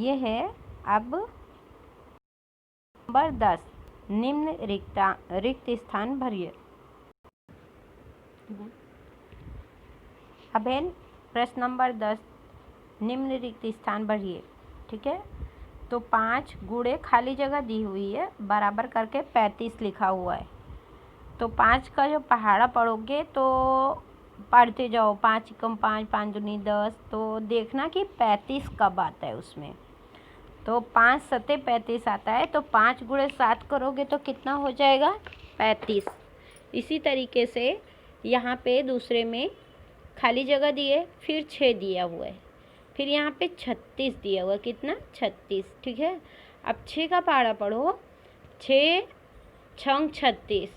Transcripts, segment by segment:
ये है अब नंबर 10, निम्न रिक्त स्थान भरिए। अब है प्रश्न नंबर 10, निम्न रिक्त स्थान भरिए। ठीक है, तो 5 गुणे खाली जगह दी हुई है, बराबर करके 35 लिखा हुआ है। तो 5 का जो पहाड़ा पढ़ोगे तो पढ़ते जाओ, 5 एकम 5, 5 दूनी 10, तो देखना कि 35 कब आता है उसमें। तो 5 सते 35 आता है, तो 5 गुणे 7 करोगे तो कितना हो जाएगा? 35। इसी तरीके से यहाँ पे दूसरे में खाली जगह दिए, फिर 6 दिया हुआ है, फिर यहाँ पे 36 दिया हुआ है। कितना? 36। ठीक है, अब 6 का पहाड़ा पढ़ो, 6 छंग 36।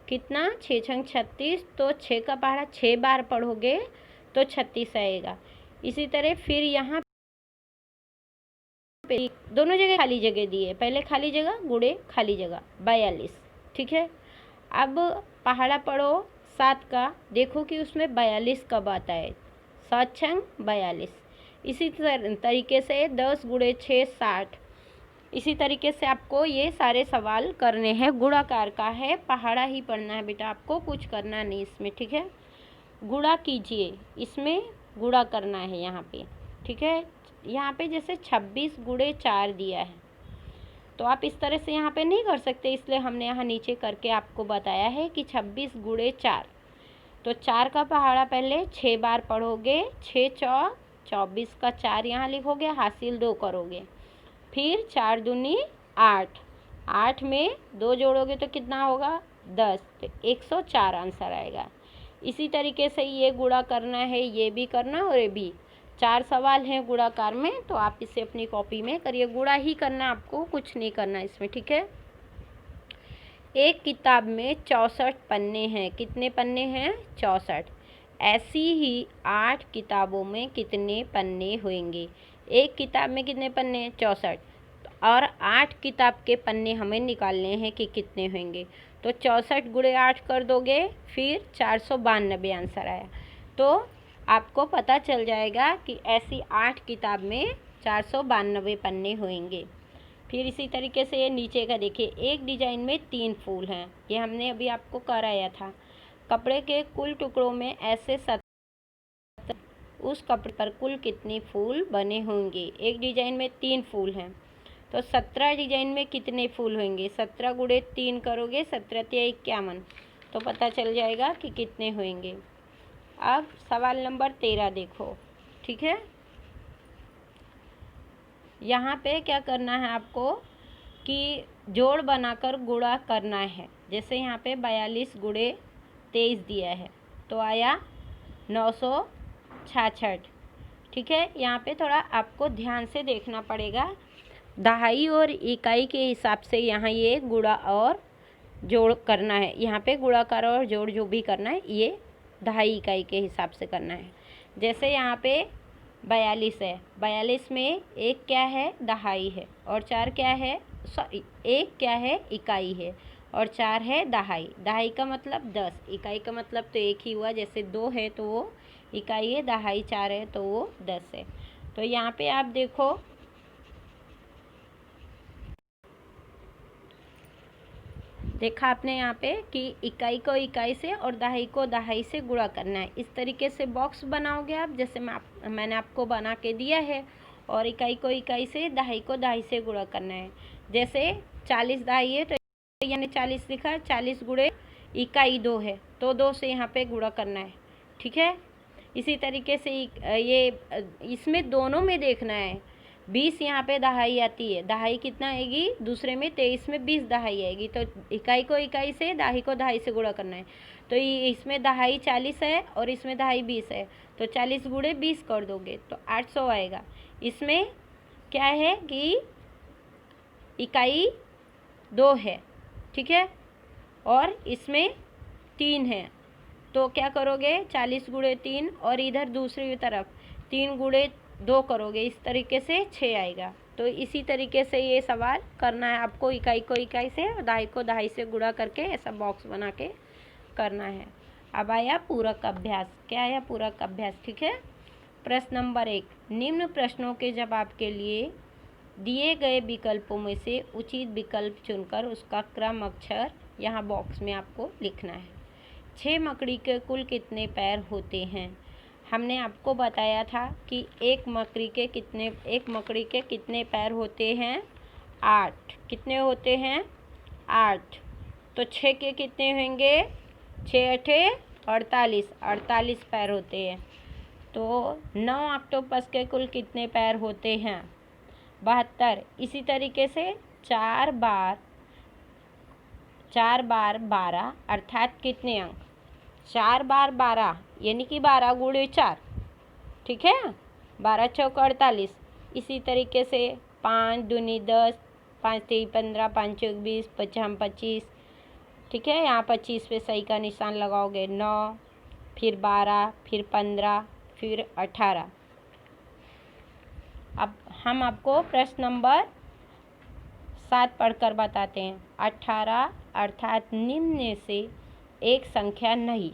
कितना? 6 छंग 36, तो 6 का पहाड़ा 6 बार पढ़ोगे तो 36 आएगा। इसी तरह फिर यहाँ पे दोनों जगह खाली जगह दी है, पहले खाली जगह गुणे खाली जगह 42। ठीक है, अब पहाड़ा पढ़ो 7 का, देखो कि उसमें 42 कब आता है। 7 छंग 42। इसी तरीके से 10 गुणे 6 60। इसी तरीके से आपको ये सारे सवाल करने हैं। गुणाकार का है, पहाड़ा ही पढ़ना है बेटा, आपको कुछ करना नहीं इसमें। ठीक है, गुणा कीजिए, इसमें गुणा करना है यहाँ पे। ठीक है, यहाँ पे जैसे 26 गुणे 4 दिया है, तो आप इस तरह से यहाँ पे नहीं कर सकते, इसलिए हमने यहाँ नीचे करके आपको बताया है कि 26 गुणे 4। तो 4 का पहाड़ा पहले 6 बार पढ़ोगे, 6 चौ 24 का 4 यहाँ लिखोगे, हासिल 2 करोगे, फिर 4 दूनी 8, 8 में 2 जोड़ोगे तो कितना होगा? 10, तो 104 आंसर आएगा। इसी तरीके से ये गुणा करना है, ये भी करना और ये भी। 4 सवाल हैं गुणाकार में, तो आप इसे अपनी कॉपी में करिए। गुणा ही करना, आपको कुछ नहीं करना इसमें। ठीक है, एक किताब में 64 पन्ने हैं। कितने पन्ने हैं? 64। ऐसी ही 8 किताबों में कितने पन्ने होंगे? एक किताब में कितने पन्ने? 64। और 8 किताब के पन्ने हमें निकालने हैं कि कितने होंगे। तो 64 गुणे 8 कर दोगे, फिर 492 आंसर आया। तो आपको पता चल जाएगा कि ऐसी 8 किताब में 492 पन्ने होंगे। फिर इसी तरीके से ये नीचे का देखिए, एक डिजाइन में 3 फूल हैं, ये हमने अभी आपको कराया था। कपड़े के कुल टुकड़ों में ऐसे उस कपड़े पर कुल कितने फूल बने होंगे? एक डिजाइन में 3 फूल हैं, तो 17 डिजाइन में कितने फूल होंगे? 17 गुणे 3 करोगे, 17 तिया 51, तो पता चल जाएगा कि कितने होंगे। अब सवाल नंबर 13 देखो। ठीक है, यहाँ पे क्या करना है आपको कि जोड़ बनाकर गुणा करना है। जैसे यहाँ पे 42 गुणे 23 दिया है, तो आया 966। ठीक है, यहाँ पे थोड़ा आपको ध्यान से देखना पड़ेगा, दहाई और इकाई के हिसाब से यहाँ ये गुणा और जोड़ करना है। यहाँ पे गुणाकार और जोड़ जो भी करना है ये दहाई इकाई के हिसाब से करना है। जैसे यहाँ पे 42 है, 42 में एक क्या है? दहाई है, और 4 क्या है? एक क्या है? इकाई है, और 4 है दहाई। दहाई का मतलब 10, इकाई का मतलब तो एक ही हुआ, जैसे 2 है तो वो इकाई है, दहाई 4 है तो वो 10 है। तो यहाँ पे आप देखो, देखा आपने यहाँ पे कि इकाई को इकाई से और दहाई को दहाई से गुणा करना है। इस तरीके से बॉक्स बनाओगे आप, जैसे मैंने आपको बना के दिया है, और इकाई को इकाई से, दहाई को दहाई से गुणा करना है। जैसे 40 दहाई है, तो यानी 40 लिखा है, 40 गुणे इकाई 2 है, तो 2 से यहाँ पे गुणा करना है। ठीक है, इसी तरीके से ये इसमें दोनों में देखना है। 20 यहाँ पे दहाई आती है, दहाई कितना आएगी? दूसरे में 23 में 20 दहाई आएगी, तो इकाई को इकाई से, दहाई को दहाई से गुणा करना है। तो इसमें दहाई 40 है और इसमें दहाई 20 है, तो 40 गुणे 20 कर दोगे तो 800 आएगा। इसमें क्या है कि इकाई 2 है, ठीक है, और इसमें 3 है, तो क्या करोगे? 40 गुणे 3, और इधर दूसरी तरफ 3 गुणे 2 करोगे, इस तरीके से 6 आएगा। तो इसी तरीके से ये सवाल करना है आपको, इकाई को इकाई से और दहाई को दहाई से गुणा करके ऐसा बॉक्स बना के करना है। अब आया पूरक अभ्यास। क्या आया? पूरक अभ्यास। ठीक है, प्रश्न नंबर 1, निम्न प्रश्नों के जवाब के लिए दिए गए विकल्पों में से उचित विकल्प चुनकर उसका क्रम अक्षर यहाँ बॉक्स में आपको लिखना है। 6 मकड़ी के कुल कितने पैर होते हैं? हमने आपको बताया था कि एक मकड़ी के कितने पैर होते हैं? 8। कितने होते हैं? 8। तो 6 के कितने होंगे? 6 अठे 48, 48 पैर होते हैं। तो 9 ऑक्टोपस के कुल कितने पैर होते हैं? 72। इसी तरीके से 4 बार 12 अर्थात कितने अंक? 4 बार 12 यानी कि 12 गुणे 4, ठीक है, 12 चौक 48। इसी तरीके से 5 दूनी 10, 5 3 15, 5 चौक 20, 5 25, ठीक है। यहाँ 25 पे सही का निशान लगाओगे। 9, फिर 12, फिर 15, फिर 18। अब हम आपको प्रश्न नंबर 7 पढ़कर बताते हैं। 18 अर्थात निम्न में से एक संख्या नहीं।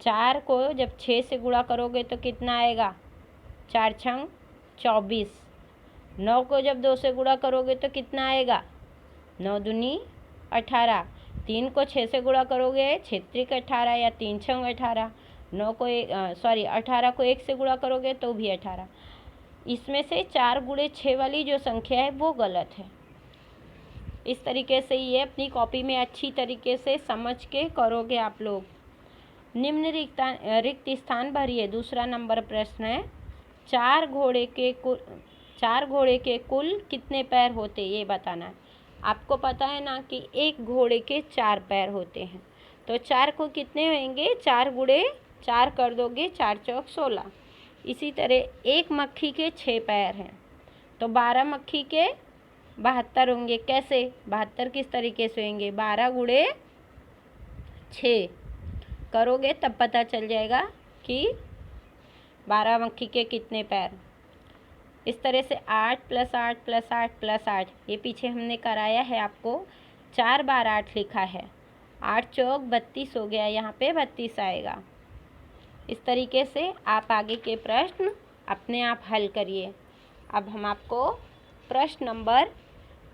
4 को जब 6 से गुणा करोगे तो कितना आएगा? 4 छंग 24। 9 को जब 2 से गुणा करोगे तो कितना आएगा? 9 दूनी 18। 3 को 6 से गुणा करोगे 6 त्रिक 18 या 3 छंग 18। 18 को 1 से गुणा करोगे तो भी 18। इसमें से 4 गुणे 6 वाली जो संख्या है वो गलत है। इस तरीके से ये अपनी कॉपी में अच्छी तरीके से समझ के करोगे आप लोग। निम्न रिक्त स्थान भरिए। दूसरा नंबर प्रश्न है, 4 घोड़े के कुल कितने पैर होते? ये बताना है। आपको पता है ना कि एक घोड़े के 4 पैर होते हैं। तो 4 को कितने होंगे? 4 गुणे 4 कर दोगे, 4 चौक 16। इसी तरह एक मक्खी के 6 पैर हैं, तो 12 मक्खी के 72 होंगे। कैसे? 72 किस तरीके से होंगे? 12 गुणे 6 करोगे तब पता चल जाएगा कि 12 मक्खी के कितने पैर। इस तरह से 8 + 8 + 8 + 8, ये पीछे हमने कराया है आपको। 4 बार 8 लिखा है। 8 चौक 32 हो गया, यहाँ पे 32 आएगा। इस तरीके से आप आगे के प्रश्न अपने आप हल करिए। अब हम आपको प्रश्न नंबर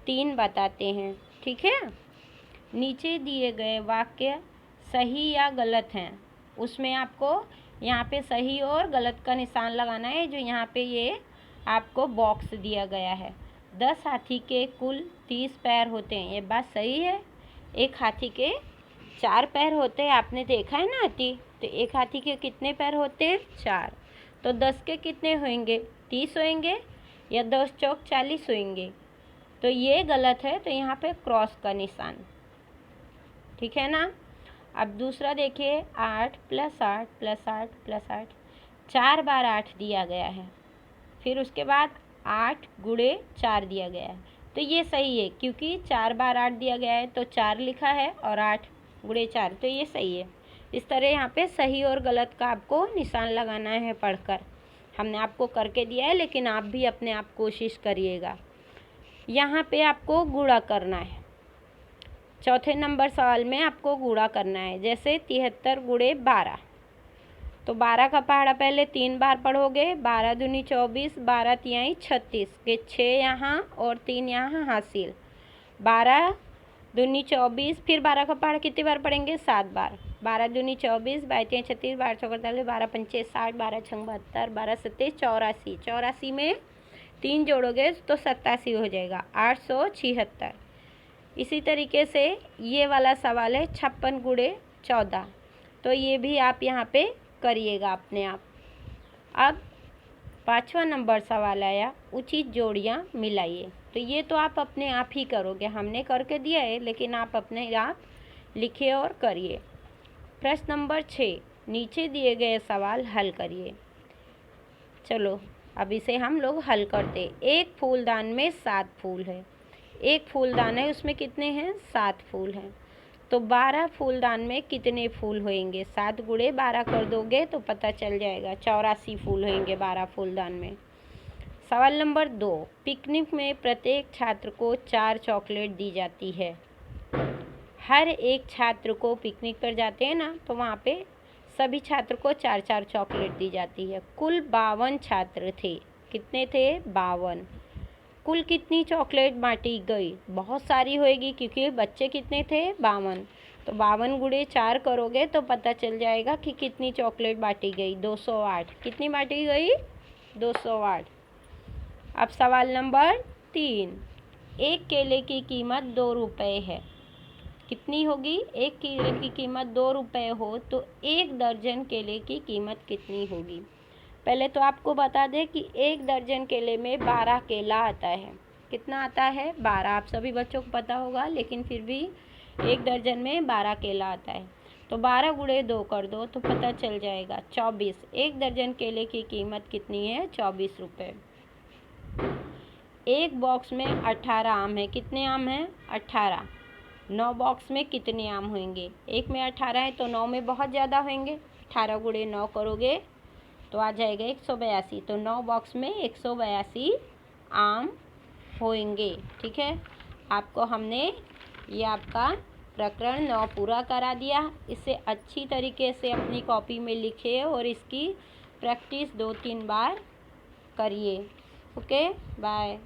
3 बताते हैं, ठीक है। नीचे दिए गए वाक्य सही या गलत हैं। उसमें आपको यहाँ पे सही और गलत का निशान लगाना है, जो यहाँ पे ये आपको बॉक्स दिया गया है। 10 हाथी के कुल 30 पैर होते हैं, ये बात सही है। एक हाथी के 4 पैर होते हैं, आपने देखा है ना हाथी, तो एक हाथी के कितने पैर होते हैं? 4। तो 10 के कितने होंगे? 30 होंगे, या 10 चौक 40 होंगे। तो ये गलत है, तो यहाँ पे क्रॉस का निशान, ठीक है ना। अब दूसरा देखिए, 8 + 8 + 8 + 8, 4 बार 8 दिया गया है। फिर उसके बाद 8 गुणे 4 दिया गया है, तो ये सही है, क्योंकि 4 बार 8 दिया गया है तो 4 लिखा है, और 8 गुणे 4, तो ये सही है। इस तरह यहाँ पे सही और गलत का आपको निशान लगाना है पढ़कर। हमने आपको करके दिया है, लेकिन आप भी अपने आप कोशिश करिएगा। यहाँ पे आपको गुणा करना है। चौथे नंबर सवाल में आपको गुणा करना है। जैसे 73 गुणे 12, तो 12 का पहाड़ा पहले 3 बार पढ़ोगे। 12 दूनी 24, 12 तिहाई 36 के 6 यहाँ और 3 यहाँ हासिल। 12 दूनी 24, फिर 12 का पहाड़ा कितनी बार पढ़ेंगे? 7 बार। 12 दूनी 24, 22 तिहाई 36, 12 चौक 48, 12 पंचे 60, 12 छंग 72, 12 सत्ते 84। 84 में 3 जोड़ोगे तो 87 हो जाएगा, 876। इसी तरीके से ये वाला सवाल है 56 गुणे 14, तो ये भी आप यहाँ पे करिएगा अपने आप। अब 5वां नंबर सवाल आया, उचित जोड़ियाँ मिलाइए। तो ये तो आप अपने आप ही करोगे, हमने करके दिया है, लेकिन आप अपने आप लिखिए और करिए। प्रश्न नंबर 6, नीचे दिए गए सवाल हल करिए। चलो अब इसे हम लोग हल करते। एक फूलदान में 7 फूल है। एक फूलदान है, उसमें कितने हैं? 7 फूल हैं। तो 12 फूलदान में कितने फूल होंगे? 7 गुणे 12 कर दोगे तो पता चल जाएगा, 84 फूल होंगे 12 फूलदान में। सवाल नंबर 2, पिकनिक में प्रत्येक छात्र को 4 चॉकलेट दी जाती है। हर एक छात्र को पिकनिक पर जाते हैं ना, तो वहाँ पे सभी छात्र को 4-4 चॉकलेट दी जाती है। कुल 52 छात्र थे। कितने थे? 52। कुल कितनी चॉकलेट बांटी गई? बहुत सारी होएगी, क्योंकि बच्चे कितने थे? 52। तो 52 गुणे 4 करोगे तो पता चल जाएगा कि कितनी चॉकलेट बांटी गई। 208। कितनी बांटी गई? 208। अब सवाल नंबर 3। एक केले की कीमत 2 रुपये है। कितनी होगी? एक केले की कीमत 2 रुपये हो तो 1 दर्जन केले की कीमत कितनी होगी? पहले तो आपको बता दें कि 1 दर्जन केले में 12 केला आता है। कितना आता है? 12। आप सभी बच्चों को पता होगा, लेकिन फिर भी 1 दर्जन में 12 केला आता है। तो 12 गुणे 2 कर दो तो पता चल जाएगा 24। 1 दर्जन केले की कीमत कितनी है? 24 रुपये। एक बॉक्स में 18 आम है। कितने आम हैं? 18। 9 बॉक्स में कितने आम होंगे? एक में 18 है तो 9 में बहुत ज़्यादा होंगे। 18 गुणे 9 करोगे तो आ जाएगा 182। तो 9 बॉक्स में 182 आम होंगे। ठीक है, आपको हमने ये आपका प्रकरण 9 पूरा करा दिया। इसे अच्छी तरीके से अपनी कॉपी में लिखिए और इसकी प्रैक्टिस 2-3 बार करिए। Okay, bye.